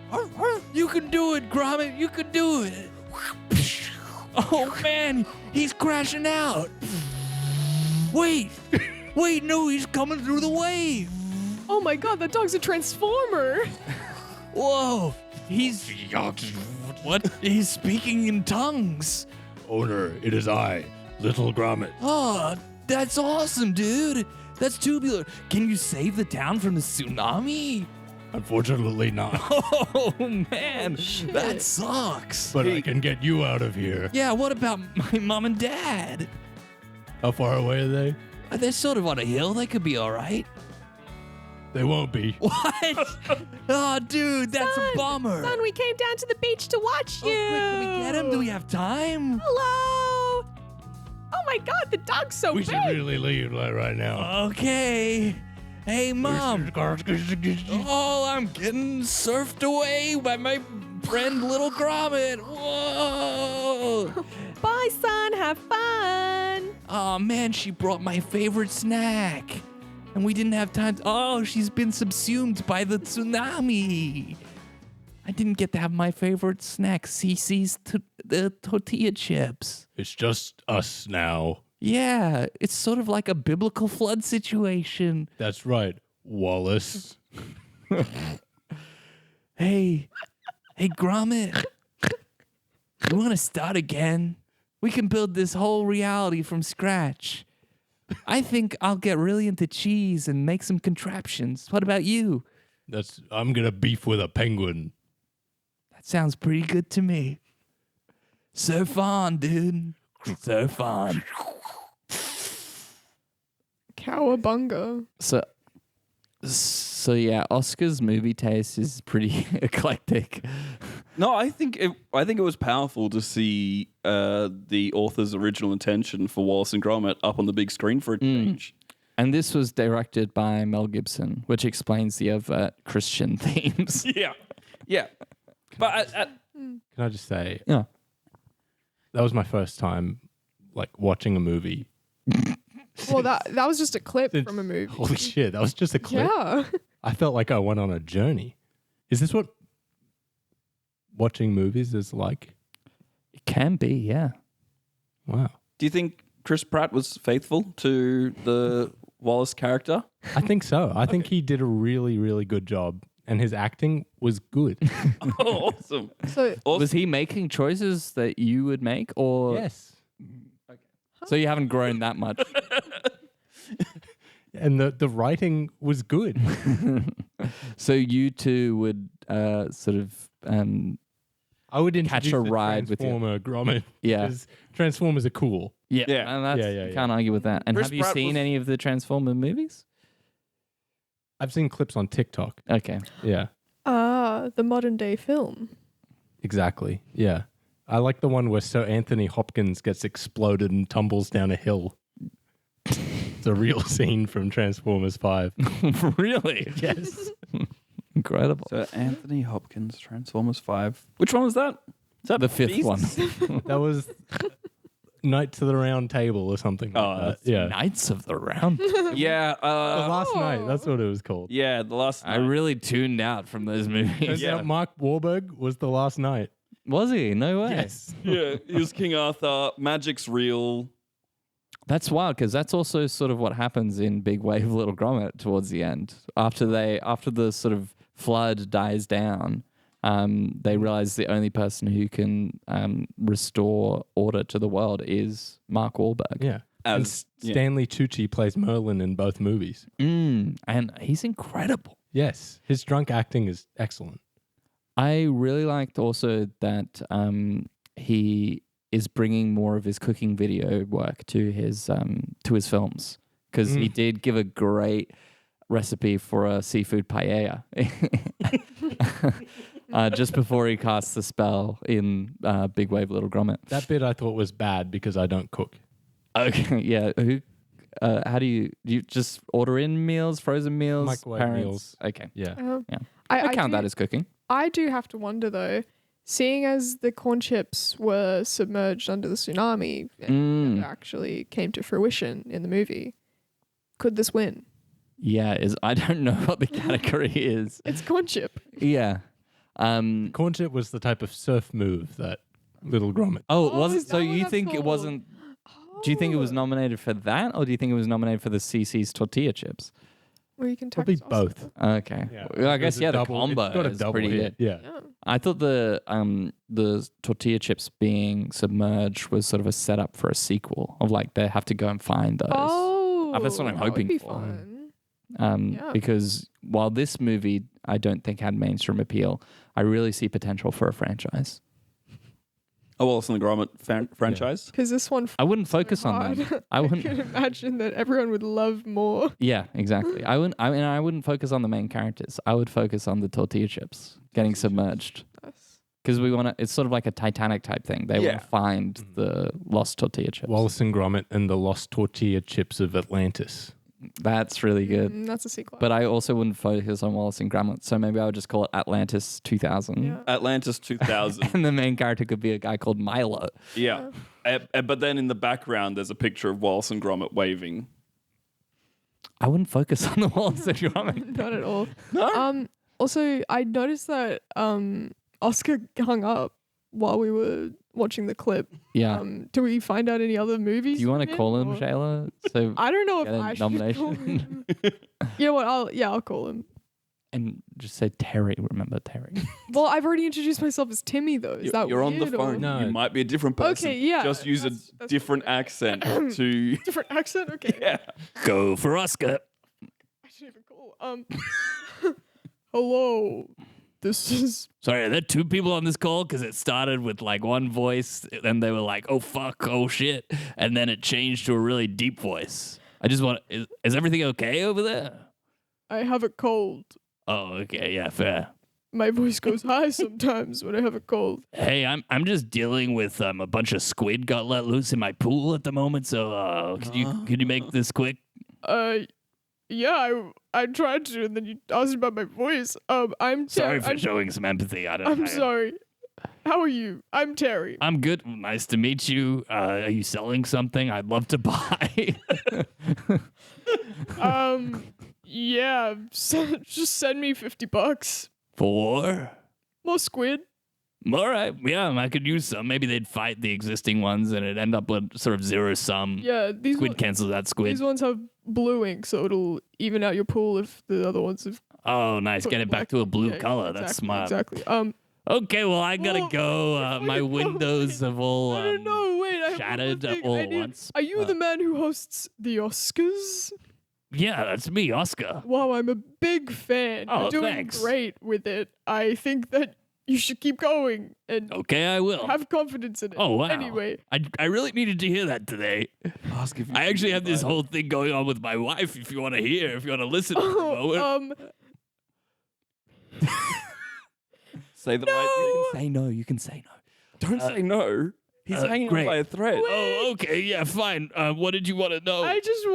You can do it, Gromit. You can do it. Oh man, he's crashing out. Wait, no, he's coming through the wave. Oh my God, that dog's a transformer. Whoa, he's what? He's speaking in tongues. Owner, it is I, Little Gromit. Oh, that's awesome, dude. That's tubular. Can you save the town from the tsunami? Unfortunately not, Oh man, that sucks. but I can get you out of here. Yeah, what about my mom and dad? How far away are they? They're sort of on a hill. They could be all right. They won't be. What? Oh, dude, that's a bummer. Son, we came down to the beach to watch you. Oh, quick, can we get him? Do we have time? Hello. Oh my God, the dog's so We big. should really leave right now. Okay. Hey, Mom. Oh, I'm getting surfed away by my friend Little Gromit. Whoa. Bye, son. Have fun. Oh, man, she brought my favorite snack. And we didn't have time. Oh, she's been subsumed by the tsunami. I didn't get to have my favorite snack, Cece's the tortilla chips. It's just us now. Yeah, it's sort of like a biblical flood situation. That's right, Wallace. Hey, Gromit, you want to start again? We can build this whole reality from scratch. I think I'll get really into cheese and make some contraptions. What about you? I'm gonna beef with a penguin. That sounds pretty good to me. So fun, dude. So fun. Cowabunga. So yeah, Oscar's movie taste is pretty eclectic. No, I think it was powerful to see the author's original intention for Wallace and Gromit up on the big screen for a change. And this was directed by Mel Gibson, which explains the overt Christian themes. Yeah. But Can I just say, Yeah. that was my first time like watching a movie. Well, that was just a clip Since- from a movie. Holy shit, that was just a clip. Yeah. I felt like I went on a journey. Is this what watching movies is like? It can be, yeah. Wow. do you think Chris Pratt was faithful to the Wallace character? I think so. I think he did a really, really good job, and his acting was good. Oh, awesome. So Was he making choices that you would make, or Yes. so you haven't grown that much? And the writing was good. So you two would sort of I would introduce a the ride with you. Transformer Gromit. Yeah. Because Transformers are cool. yeah, Yeah. and that's, Yeah. you can't argue with that. And Chris have you Pratt seen was- any of the Transformer movies? I've seen clips on TikTok. Okay. Yeah. the modern day film. Exactly. Yeah. I like the one where Sir Anthony Hopkins gets exploded and tumbles down a hill. It's a real scene from Transformers 5. Really? Yes. Incredible. So Anthony Hopkins, Transformers 5. Which one was that? Is that The fifth Beast? one. That was Knights of the Round Table or something like Oh, that. Yeah. Knights of the Round. Yeah. The Last Night. That's what it was called. Yeah, the last I really tuned out from those movies. Turns out Mark Wahlberg was the Last Night. Was he? No way. Yeah, he was King Arthur. Magic's real. That's wild because that's also sort of what happens in Big Wave Little Gromit towards the end. After the sort of flood dies down, they realize the only person who can restore order to the world is Mark Wahlberg. Yeah. And Stanley Tucci plays Merlin in both movies. And he's incredible. Yes. His drunk acting is excellent. I really liked also that he is bringing more of his cooking video work to his films because he did give a great recipe for a seafood paella just before he casts the spell in Big Wave Little Gromit. That bit I thought was bad because I don't cook. Okay, yeah. How do you just order in meals, frozen meals, Microwave parents? meals. Okay, Yeah. yeah. I I count do- that as cooking. I do have to wonder though, seeing as the corn chips were submerged under the tsunami and it actually came to fruition in the movie, could this win? Yeah, I don't know what the category is. It's corn chip. Yeah. Corn chip was the type of surf move that Little Gromit. Oh, it Oh, wasn't. is So that what you that's think it called? wasn't? Do you think it was nominated for that, or do you think it was nominated for the CC's tortilla chips? Well, you can Probably text Oscar. both. Okay. Yeah. Well, I guess There's a the double- combo it's got a is double pretty hit. good. Yeah. Yeah. I thought the tortilla chips being submerged was sort of a setup for a sequel of like they have to go and find those. Oh, That's what I'm that would hoping be for. fun. yeah. Because while this movie I don't think had mainstream appeal, I really see potential for a franchise. Oh, Wallace and the Gromit franchise. Because this one I wouldn't focus so on hard. that. I I wouldn't. can imagine that everyone would love more. Yeah, exactly. I wouldn't. I mean, I wouldn't focus on the main characters. I would focus on the tortilla chips getting submerged Nice. because we want to. It's sort of like a Titanic type thing. They want Yeah. to find the lost tortilla chips. Wallace and Gromit and the Lost Tortilla Chips of Atlantis. That's really good. That's a sequel. But I also wouldn't focus on Wallace and Gromit, so maybe I would just call it Atlantis 2000. yeah. Atlantis 2000. And the main character could be a guy called Milo. Yeah. But then in the background, there's a picture of Wallace and Gromit waving. I wouldn't focus on the Wallace and Gromit. Not at all. No? Also, I noticed that Oscar hung up while we were watching the clip. Yeah. Do we find out any other movies? Do you want from to call him or- Shayla? So I don't know if get a I should call nomination? him. You know what? I'll call him. and just say Terry. Remember Terry? Well, I've already introduced myself as Timmy though. Is that You're on the weird, or- phone. No. You might be a different person. Okay, yeah, Just use that's a different accent to. Different accent. Okay. Yeah. Go for Oscar. I shouldn't even call. Hello. This is. Sorry, are there two people on this call? Because it started with like one voice, and they were like, "Oh fuck, oh shit," and then it changed to a really deep voice. I just want. Is everything okay over there? I have a cold. Oh, okay, yeah, fair. My voice goes high sometimes when I have a cold. Hey, I'm just dealing with a bunch of squid got let loose in my pool at the moment. So could you make this quick? Yeah, I tried to, and then you asked about my voice. I'm Sorry Terry. for showing some empathy. I'm sorry. How are you? I'm Terry. I'm good. Nice to meet you. Are you selling something? I'd love to buy. Yeah. Just send me $50. For? More squid. All right. Yeah, I could use some. Maybe they'd fight the existing ones and it'd end up with sort of zero sum. Yeah, these Squid cancels that squid. these ones have blue ink, so it'll even out your pool if the other ones have. Oh, nice. Get it back to a blue color. That's smart. Exactly. Okay, well, I gotta Well, go. My windows have all I don't know. Wait, I have one more shattered thing. all I at need- once. Are you the man who hosts the Oscars? Yeah, that's me, Oscar. Wow, I'm a big fan. Oh, You're doing thanks. great with it. I think that you should keep going and Okay, I will. have confidence in it. Oh, wow. Anyway, I really needed to hear that today. Ask if you I actually have this can whole thing going on with my wife. If you want to hear, if you want to listen, for a moment. say the right Say no. You can say no. thing. Don't say no. He's hanging great. on by a thread. Oh, okay, yeah, fine. What did you want to know? I just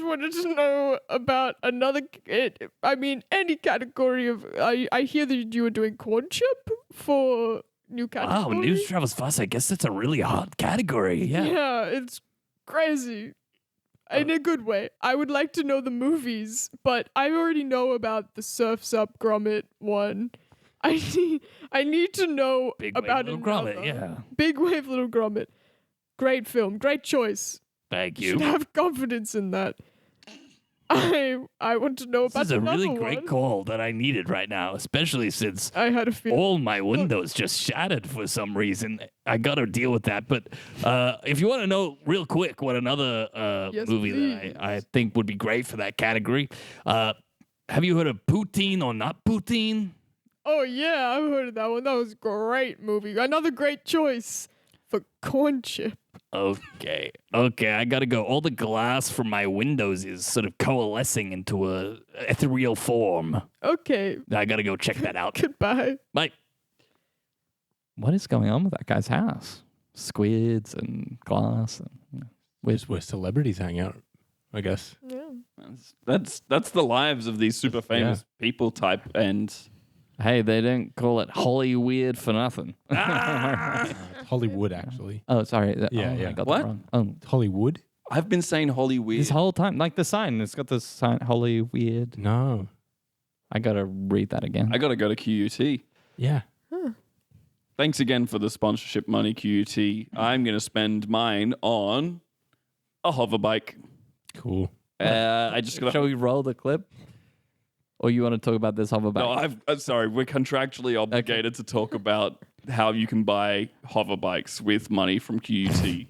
wanted to know about any category of. I hear that you were doing corn chip for new category. Wow, news travels fast. I guess that's a really hot category. Yeah. Yeah, it's crazy. In a good way. I would like to know the movies, but I already know about the Surf's Up Gromit one. I need to know Big Wave about Little another. Gromit, yeah. Big Wave Little Gromit. Great film. Great choice. Thank You should you. have confidence in that. I want to know This about is a really another great one. call that I needed right now, especially since I had a feeling. all my windows just shattered for some reason. I got to deal with that. But if you want to know real quick what another Yes, movie that I think would be great for that category, have you heard of Poutine or Not Poutine? Oh yeah, I've heard of that one. That was a great movie. Another great choice for corn chip. Okay, I gotta go. All the glass from my windows is sort of coalescing into a ethereal form. Okay, I gotta go check that out. goodbye. Bye. What is going on with that guy's house? Squids and glass. And, Where's where celebrities hang out, I guess. Yeah. That's the lives of these super famous people type and hey, they don't call it Holly Weird for nothing. Hollywood, actually. Oh, sorry. Yeah, I yeah. got What? that wrong. Oh, Hollywood? I've been saying Holly Weird. this whole time, like the sign, it's got the sign Holly Weird. No. I gotta read that again. I got to go to QUT. Yeah. Thanks again for the sponsorship money, QUT. I'm going to spend mine on a hover bike. Cool. I just got Shall we roll the clip? Or you want to talk about this hover bike? No, I'm sorry. We're contractually obligated to talk about how you can buy hover bikes with money from QUT.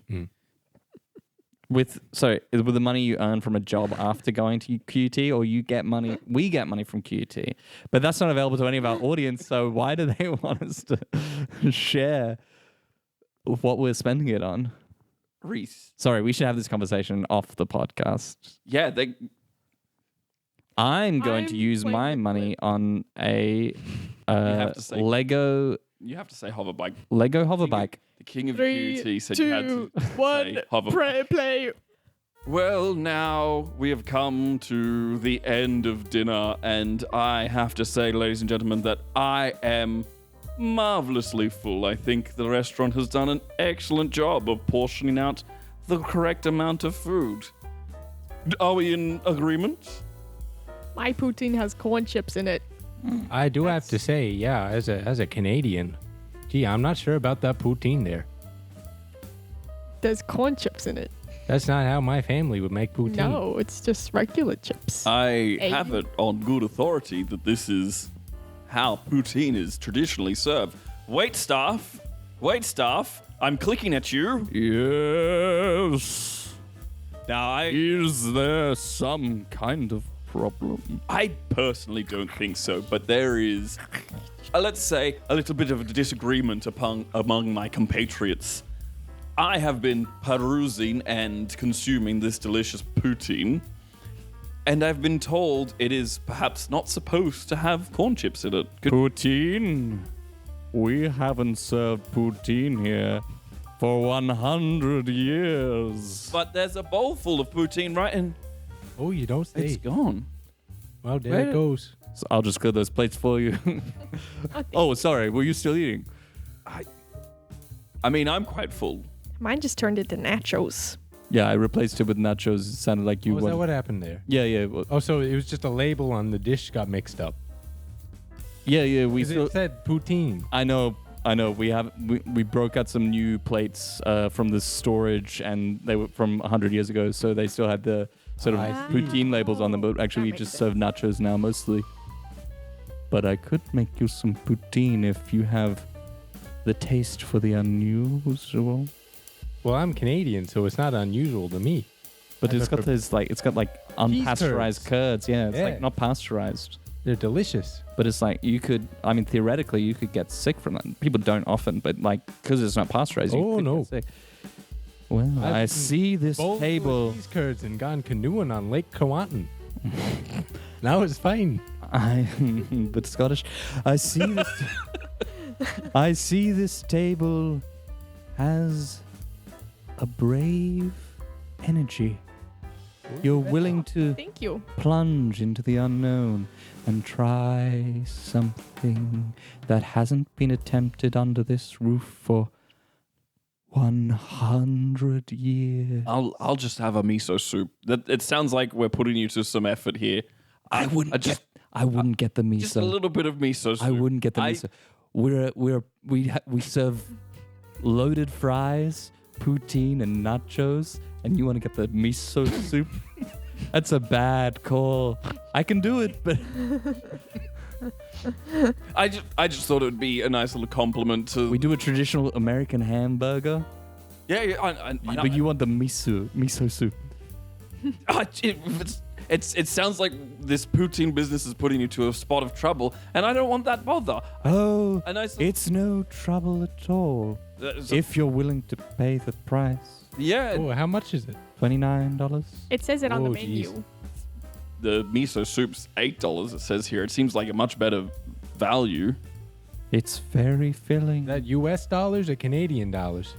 With the money you earn from a job after going to QT, or you get money, we get money from QT, but that's not available to any of our audience. So why do they want us to share what we're spending it on. Rhys. Sorry, we should have this conversation off the podcast. Yeah, they. I'm going to I'm use playing my with money Flip. on a have to say- Lego You have to say hoverbike. hoverbike. The king of 3, QT said you had 2, to 1. say hoverbike. Play. Well, now we have come to the end of dinner, and I have to say, ladies and gentlemen, that I am marvelously full. I think the restaurant has done an excellent job of portioning out the correct amount of food. Are we in agreement? My poutine has corn chips in it. I do have to say, yeah, as a Canadian, gee, I'm not sure about that poutine there. There's corn chips in it. That's not how my family would make poutine. No, it's just regular chips. I Hey. have it on good authority that this is how poutine is traditionally served. Wait staff, I'm clicking at you. Yes. Now, Is there some kind of problem? I personally don't think so, but there is, let's say, a little bit of a disagreement among my compatriots. I have been perusing and consuming this delicious poutine, and I've been told it is perhaps not supposed to have corn chips in it. Poutine? We haven't served poutine here for 100 years. But there's a bowl full of poutine, right? And Oh, you don't say. it's gone. Well, there Where- it goes. So I'll just clear those plates for you. Oh, sorry. Were you still eating? I mean, I'm quite full. Mine just turned into nachos. Yeah, I replaced it with nachos. It sounded like you Was that wanted- what happened there? Yeah, yeah. Well, Oh, so it was just a label on the dish got mixed up. yeah. We 'Cause still, it said poutine. I know. We broke out some new plates from the storage, and they were from 100 years ago, so they still had the sort of I see. poutine labels on them. But actually, we That just makes serve nachos now mostly. But I could make you some poutine if you have the taste for the unusual. Well, I'm Canadian, so it's not unusual to me. But I it's got prefer- those it's got like unpasteurized curds. Yeah, it's Yeah. like not pasteurized. They're delicious. But it's like theoretically you could get sick from that. People don't often, but like because it's not pasteurized. Oh, could no. Get sick. Well, I've I eaten see this Bowls full of table. cheese curds and gone canoeing on Lake Kewantan. Now it's fine. But Scottish. I see this. I see this table has a brave energy. You're willing to Thank you. plunge into the unknown and try something that hasn't been attempted under this roof for 100 years. I'll just have a miso soup. That it sounds like we're putting you to some effort here. I wouldn't get the miso. just a little bit of miso soup. I wouldn't get the miso. We serve loaded fries, poutine, and nachos, and you want to get the miso soup? That's a bad call. I can do it, but I just thought it would be a nice little compliment to. we do a traditional American hamburger. Yeah, I know. But you want the miso soup. It sounds like this poutine business is putting you to a spot of trouble, and I don't want that bother. Oh, A nice it's no trouble at all. If you're willing to pay the price. yeah, Oh, how much is it? $29. It says it on the Oh, menu. geez. the miso soup's $8. It says here. It seems like a much better value. It's very filling. That US dollars or Canadian dollars?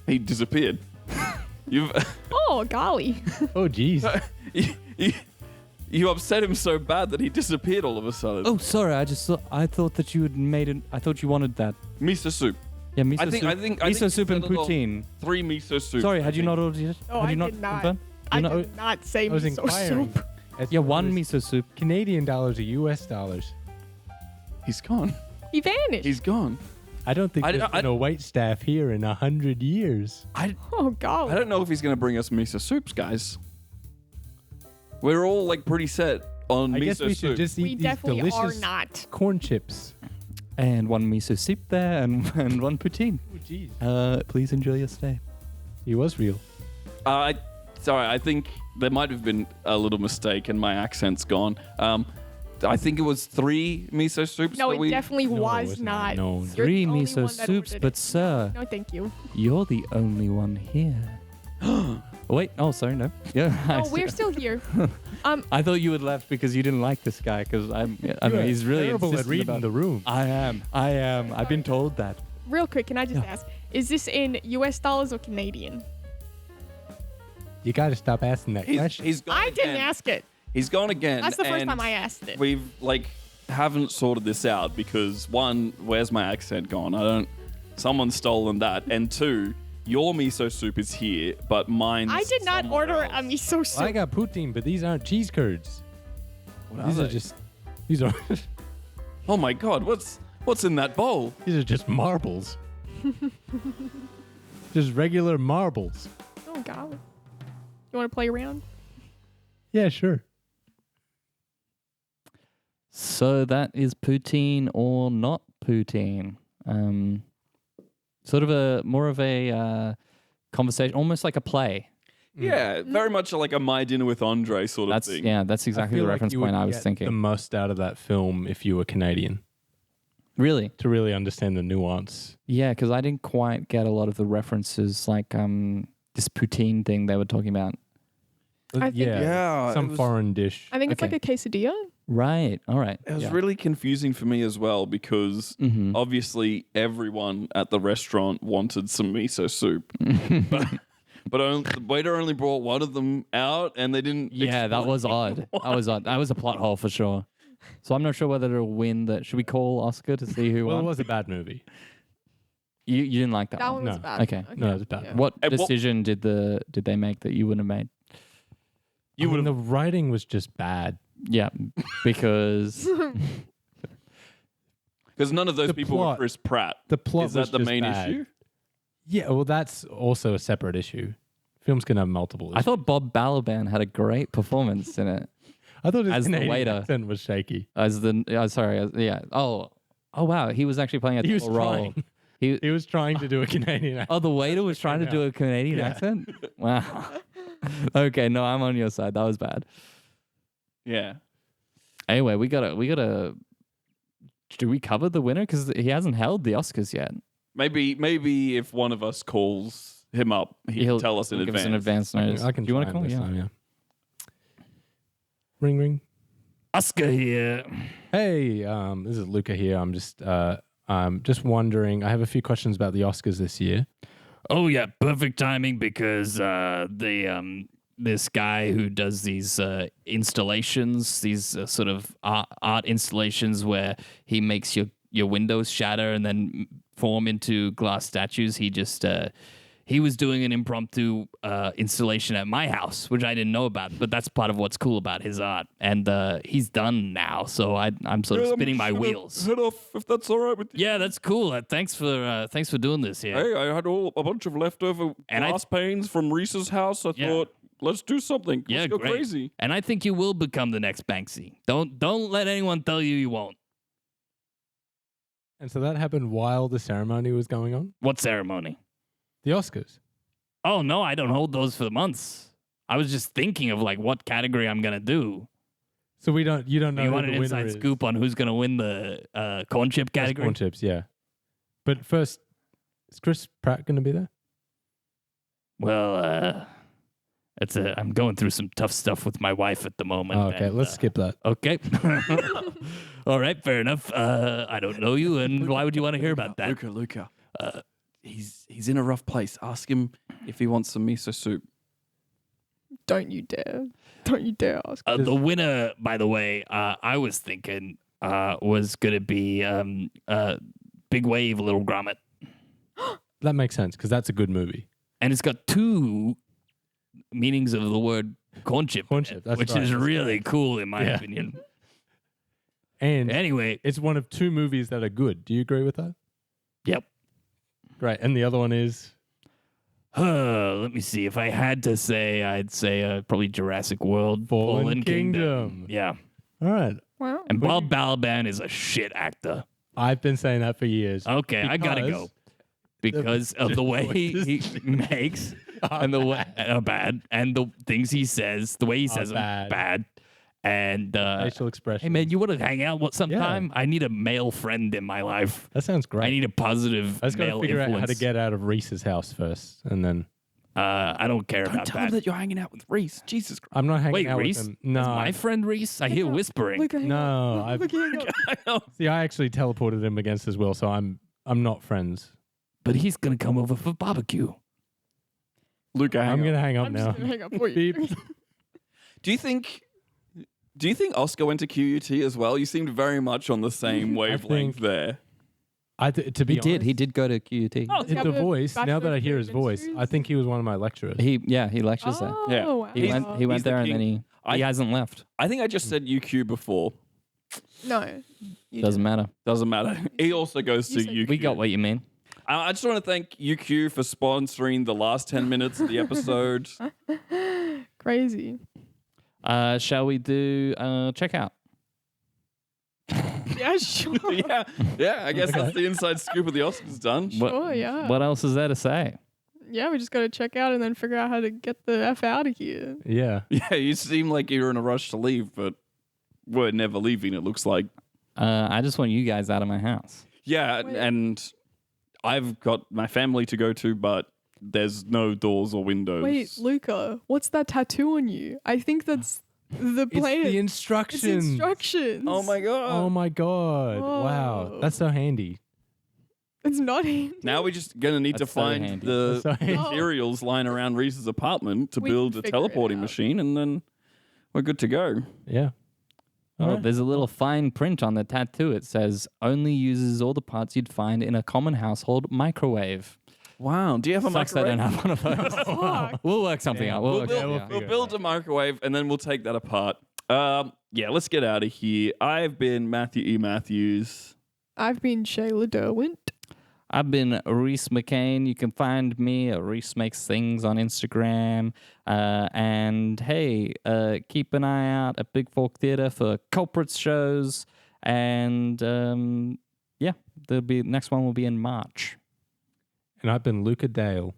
He disappeared. You've Oh, golly. Oh, geez. you upset him so bad that he disappeared all of a sudden. Oh, sorry. I thought that you had made it. I thought you wanted that. Miso soup. Yeah, miso soup. I think miso soup and it's a little- poutine. 3 miso soups. Sorry, I had you think. not ordered it? Oh, had I you did not. confirmed? I You're not- did not say I was miso inquiring. soup. That's Yeah, what one it was. miso soup. Canadian dollars or US dollars? He's gone. He vanished. He's gone. I don't think I- there's I- been a white staff here in 100 years. Oh, golly. I don't know if he's going to bring us miso soups, guys. We're all like pretty set on I miso guess we soup. should just eat We these definitely are delicious not. corn chips. And one miso soup there and one poutine. Oh, jeez. Please enjoy your stay. He was real. Sorry, I think there might have been a little mistake and my accent's gone. I think it was 3 miso soups. No, that it we, definitely No, it was was not. not. No. You're 3 the only miso one that soups, ordered but it. sir, No, thank you. you're the only one here. Wait, oh, sorry, no. Yeah, Oh, we're still here. I thought you had left because you didn't like this guy because I don't know, he's really terrible at insistent reading about the room. I am. I've been told that. Real quick, can I just ask, is this in US dollars or Canadian? You got to stop asking that question. he's gone I again. didn't ask it. He's gone again. That's the first and time I asked it. We've haven't sorted this out because 1, where's my accent gone? Someone's stolen that, and 2, your miso soup is here, but mine's I did not somewhere order else. a miso soup. I got poutine, but these aren't cheese curds. These are just these are Oh my god, what's in that bowl? these are just marbles. Just regular marbles. Oh, God. You want to play around? Yeah, sure. So that is poutine or not poutine. Sort of a more of a conversation, almost like a play. Yeah, very much like a My Dinner with Andre sort of That's thing. that's exactly I feel the like reference you point would I was get thinking. the most out of that film if you were Canadian Really? to really understand the nuance. Yeah, because I didn't quite get a lot of the references, like this poutine thing they were talking about. I think- Yeah, some it was- foreign dish. I think it's Okay. like a quesadilla. Right. All right. It was Yeah. really confusing for me as well because Mhm. obviously everyone at the restaurant wanted some miso soup, but the waiter only brought one of them out, and they didn't. Yeah, that was odd. That was odd. That was a plot hole for sure. So I'm not sure whether it'll win. Should we call Oscar to see who Well, it won? was a bad movie. You didn't like that, That one. one was No. bad. Okay. No, it was bad. Yeah. What And what- decision did they make that you wouldn't have made? You I mean, would the writing was just bad. Yeah, because because none of those The people plot- were Chris Pratt. The plot Is was that the just main bad. issue? Yeah, well, that's also a separate issue. Films can have multiple I issues. thought Bob Balaban had a great performance in it I thought his as the Canadian waiter. accent was shaky. as the. Yeah. Oh wow, he was actually playing a He was double role. trying. He, He was trying to do a Canadian accent. oh, the waiter was trying to do a Canadian Yeah. accent. Wow. Okay, no, I'm on your side. That was bad. Yeah. Anyway, we gotta. Do we cover the winner? Because he hasn't held the Oscars yet. Maybe if one of us calls him up, he'll tell us in he'll give advance. us an advance notice. I can. Do you want to try call? this Yeah. time, yeah. Ring ring. Oscar here. Hey, this is Luka here. I'm just wondering. I have a few questions about the Oscars this year. Oh yeah, perfect timing because this guy who does these installations, these sort of art installations where he makes your windows shatter and then form into glass statues. He was doing an impromptu installation at my house, which I didn't know about, but that's part of what's cool about his art. And he's done now, so I'm sort of spinning my wheels. Head off if that's all right with you. Yeah, that's cool. Thanks for doing this here. Hey, I had a bunch of leftover And glass panes from Rhys's house. I Yeah. thought, let's do something. Yeah, Let's go great. crazy. And I think you will become the next Banksy. Don't let anyone tell you won't. And so that happened while the ceremony was going on. What ceremony? The Oscars. Oh no, I don't hold those for months. I was just thinking of like what category I'm gonna do. So you don't know You who want the an winner inside is. scoop on who's gonna win the corn chip Best category? corn chips, yeah. But first, is Chris Pratt going to be there? Well, I'm going through some tough stuff with my wife at the moment. Oh, okay, and, let's skip that. Okay. All right, fair enough. I don't know you, and why would you want to hear about that? Luca. He's in a rough place. Ask him if he wants some miso soup. Don't you dare. Don't you dare ask. The winner, by the way, I was thinking was going to be Big Wave, Little Grommet. That makes sense because that's a good movie. And it's got two meanings of the word corn chip, Corn in chip, it, that's which right, is that's really cool in my Yeah. opinion. And Anyway, it's one of two movies that are good. Do you agree with that? yep. Great. And the other one is? Let me see. If I had to say, I'd say probably Jurassic World, Fallen Kingdom. Yeah. All right. Wow. And Bob Balaban is a shit actor. I've been saying that for years. Okay, I gotta Because- go. Because of the way he makes and the way bad and the things he says, the way he says them bad. bad. And Facial expression. hey, man, you want to hang out sometime? I need a male friend in my life. That sounds great. I need a positive I just got to male figure influence. out how to get out of Rhys's house first, and then I don't care Don't about tell him that. that you're hanging out with Rhys. Jesus Christ. I'm not hanging Wait, out Rhys? with him. No, That's my friend Rhys? I hear whispering. Luka, hang no. on. I Luka, hang on. see. I actually teleported him against his will, so I'm not friends. But he's going to come over for barbecue. Luca, hang I'm on. gonna hang up I'm now. just gonna hang up for you. Beep. Do you think Oscar went to QUT as well? You seemed very much on the same wavelength think- there. To be honest, He did go to QUT. Oh, He's got the a voice. Now Bachelor that I of hear his voice, Creative I think he was one of my lecturers. He lectures there. Oh, Yeah. wow. He went he's the there and king. then he I- hasn't left. I think I just said UQ before. No. you Doesn't matter. Doesn't matter. He also goes to You said- UQ. We got what you mean. I just want to thank UQ for sponsoring the last 10 minutes of the episode. didn't. Crazy. Shall we do checkout? Yeah, sure. yeah. I guess that's the inside scoop of the Oscars done. Sure, yeah. What else is there to say? Yeah, we just gotta check out and then figure out how to get the F out of here. Yeah. Yeah, you seem like you're in a rush to leave, but we're never leaving, it looks like. I just want you guys out of my house. Yeah, Wait. and I've got my family to go to, but there's no doors or windows. Wait, Luca, what's that tattoo on you? I think that's the It's plan. the It's instructions. instructions. Oh my god. Oh my god! Wow, Whoa. that's so handy. It's not handy. Now we're just going to need That's to so find handy. the That's so handy. materials lying around Rhys's apartment to We build can a figure it teleporting out. machine, and then we're good to go. Yeah. Oh, Alright. there's a little fine print on the tattoo. It says, only uses all the parts you'd find in a common household microwave. Wow. Do you have a Sucks I microwave? don't have one of those. Fuck. We'll work something Yeah, out. We'll, work build, something out. we'll build a microwave, and then we'll take that apart. Yeah, let's get out of here. I've been Matthew E. Matthews. I've been Shayla Derwent. I've been Rhys McCain. You can find me at Rhys Makes Things on Instagram. And hey, keep an eye out at Big Fork Theatre for Culprits shows. And yeah, next one will be in March. And I've been Luka Dale.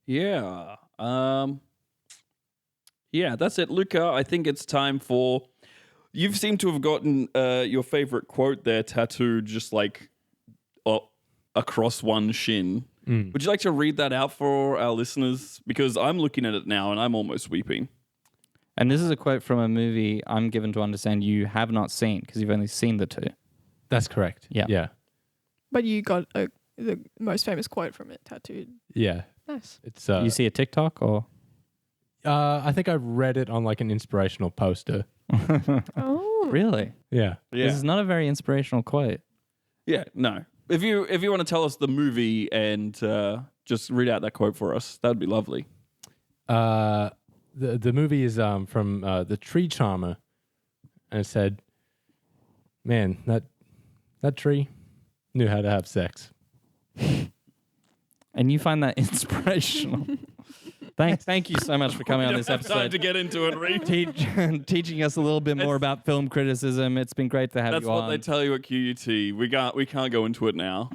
Yeah. Yeah, that's it, Luca. I think it's time for. You seem to have gotten your favorite quote there tattooed just like across one shin. Would you like to read that out for our listeners? Because I'm looking at it now and I'm almost weeping. And this is a quote from a movie I'm given to understand you have not seen because you've only seen the two. That's correct. Yeah. Yeah. But you got the most famous quote from it tattooed. Yeah. Nice. It's You see a TikTok or? I think I read it on like an inspirational poster. Oh. Really? Yeah. This is not a very inspirational quote. Yeah, no. If you want to tell us the movie and just read out that quote for us, that'd be lovely. The movie is from The Tree Charmer, and it said, "Man, that tree knew how to have sex." And you find that inspirational. Thank you so much for coming on this Time episode. to get into it, Reed. Teaching us a little bit more about film criticism. It's been great to have That's you what on. they tell you at QUT. We can't go into it now.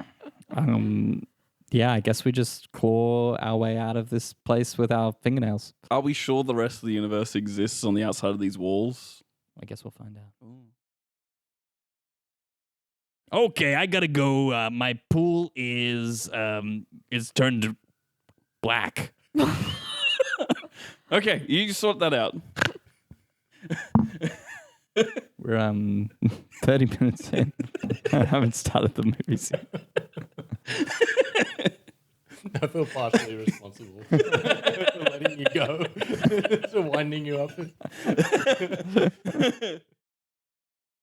Yeah, I guess we just claw our way out of this place with our fingernails. Are we sure the rest of the universe exists on the outside of these walls? I guess we'll find out. Okay, I gotta go. My pool is turned black. Okay, you sort that out. We're 30 minutes in. I haven't started the movies yet. I feel partially responsible for letting you go, for winding you up.